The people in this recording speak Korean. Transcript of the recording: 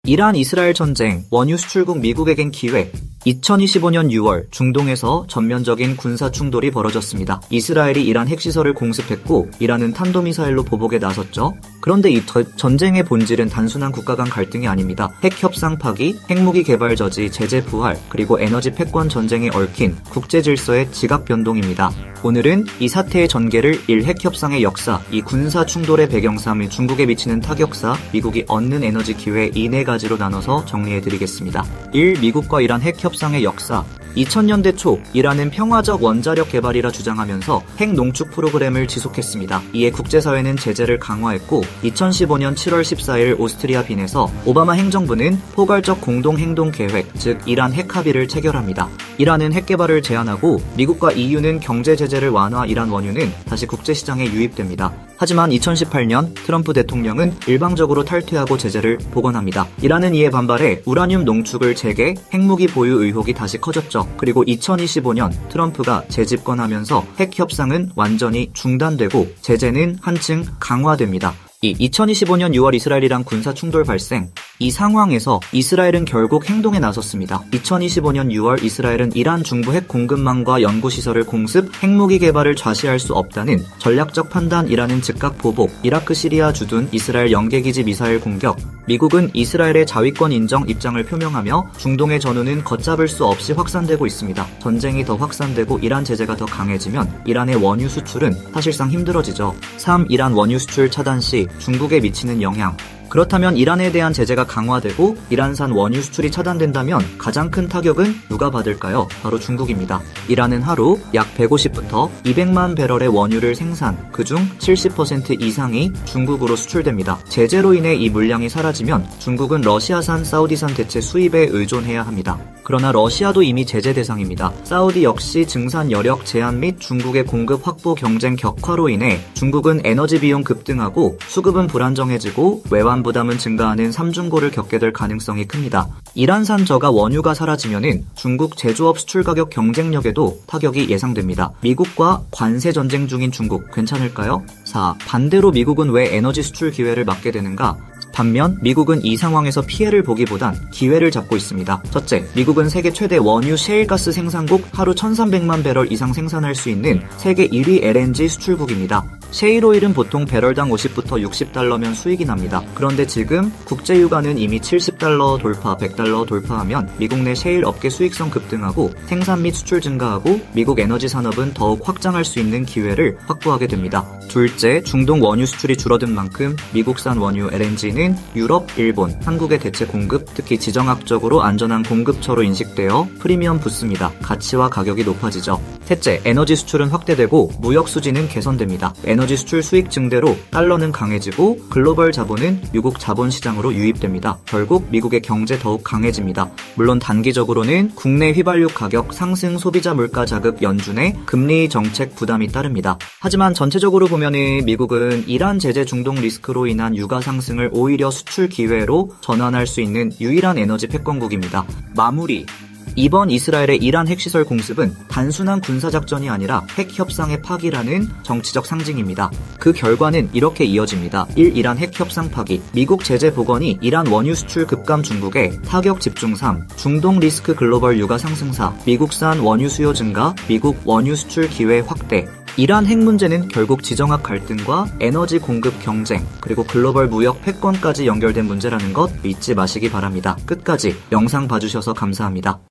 이란 이스라엘 전쟁, 원유 수출국 미국에겐 기회. 2025년 6월 중동에서 전면적인 군사 충돌이 벌어졌습니다. 이스라엘이 이란 핵시설을 공습했고 이란은 탄도미사일로 보복에 나섰죠. 그런데 이 전쟁의 본질은 단순한 국가 간 갈등이 아닙니다. 핵협상 파기, 핵무기 개발 저지, 제재 부활, 그리고 에너지 패권 전쟁에 얽힌 국제 질서의 지각 변동입니다. 오늘은 이 사태의 전개를 1. 핵협상의 역사, 2. 군사 충돌의 배경 3. 중국에 미치는 타격사, 미국이 얻는 에너지 기회 이 네 가지로 나눠서 정리해드리겠습니다. 1. 미국과 이란 핵협상의 역사. 2000년대 초 이란은 평화적 원자력 개발이라 주장하면서 핵 농축 프로그램을 지속했습니다. 이에 국제사회는 제재를 강화했고 2015년 7월 14일 오스트리아 빈에서 오바마 행정부는 포괄적 공동행동계획, 즉 이란 핵합의를 체결합니다. 이란은 핵 개발을 제한하고 미국과 EU는 경제 제재를 완화, 이란 원유는 다시 국제시장에 유입됩니다. 하지만 2018년 트럼프 대통령은 일방적으로 탈퇴하고 제재를 복원합니다. 이란은 이에 반발해 우라늄 농축을 재개, 핵무기 보유 의혹이 다시 커졌죠. 그리고 2025년 트럼프가 재집권하면서 핵 협상은 완전히 중단되고 제재는 한층 강화됩니다. 2025년 6월 이스라엘-이란 군사 충돌 발생. 이 상황에서 이스라엘은 결국 행동에 나섰습니다. 2025년 6월 이스라엘은 이란 중부 핵 공급망과 연구시설을 공습, 핵무기 개발을 좌시할 수 없다는 전략적 판단, 이란은 즉각 보복, 이라크 시리아 주둔 이스라엘 연계기지 미사일 공격. 미국은 이스라엘의 자위권 인정 입장을 표명하며 중동의 전후는 걷잡을 수 없이 확산되고 있습니다. 전쟁이 더 확산되고 이란 제재가 더 강해지면 이란의 원유 수출은 사실상 힘들어지죠. 3. 이란 원유 수출 차단 시 중국에 미치는 영향. 그렇다면 이란에 대한 제재가 강화되고 이란산 원유 수출이 차단된다면 가장 큰 타격은 누가 받을까요? 바로 중국입니다. 이란은 하루 약 150부터 200만 배럴의 원유를 생산, 그중 70% 이상이 중국으로 수출됩니다. 제재로 인해 이 물량이 사라지면 중국은 러시아산, 사우디산 대체 수입에 의존해야 합니다. 그러나 러시아도 이미 제재 대상입니다. 사우디 역시 증산 여력 제한 및 중국의 공급 확보 경쟁 격화로 인해 중국은 에너지 비용 급등하고 수급은 불안정해지고 외환 부담은 증가하는 3중고를 겪게 될 가능성이 큽니다. 이란산 저가 원유가 사라지면은 중국 제조업 수출 가격 경쟁력에도 타격이 예상됩니다. 미국과 관세 전쟁 중인 중국 괜찮을까요? 4. 반대로 미국은 왜 에너지 수출 기회를 맞게 되는가? 반면 미국은 이 상황에서 피해를 보기보단 기회를 잡고 있습니다. 첫째, 미국은 세계 최대 원유 셰일가스 생산국, 하루 1300만 배럴 이상 생산할 수 있는 세계 1위 LNG 수출국입니다. 셰일오일은 보통 배럴당 50부터 60달러면 수익이 납니다. 그런데 지금 국제유가는 이미 70달러 돌파, 100달러 돌파하면 미국 내 셰일 업계 수익성 급등하고 생산 및 수출 증가하고 미국 에너지 산업은 더욱 확장할 수 있는 기회를 확보하게 됩니다. 둘째, 중동 원유 수출이 줄어든 만큼 미국산 원유 LNG는 유럽, 일본, 한국의 대체 공급, 특히 지정학적으로 안전한 공급처로 인식되어 프리미엄 붙습니다. 가치와 가격이 높아지죠. 셋째, 에너지 수출은 확대되고 무역 수지는 개선됩니다. 에너지 수출 수익 증대로 달러는 강해지고 글로벌 자본은 미국 자본시장으로 유입됩니다. 결국 미국의 경제 더욱 강해집니다. 물론 단기적으로는 국내 휘발유 가격 상승, 소비자 물가 자극 연준의 금리 정책 부담이 따릅니다. 하지만 전체적으로 보면은 미국은 이란 제재 중동 리스크로 인한 유가 상승을 오히려 수출 기회로 전환할 수 있는 유일한 에너지 패권국입니다. 마무리. 이번 이스라엘의 이란 핵시설 공습은 단순한 군사작전이 아니라 핵협상의 파기라는 정치적 상징입니다. 그 결과는 이렇게 이어집니다. 1. 이란 핵협상 파기. 미국 제재 복원이 이란 원유 수출 급감 중국에 타격 집중 3. 중동 리스크 글로벌 유가 상승 4. 미국산 원유 수요 증가, 미국 원유 수출 기회 확대. 이란 핵 문제는 결국 지정학 갈등과 에너지 공급 경쟁, 그리고 글로벌 무역 패권까지 연결된 문제라는 것 잊지 마시기 바랍니다. 끝까지 영상 봐주셔서 감사합니다.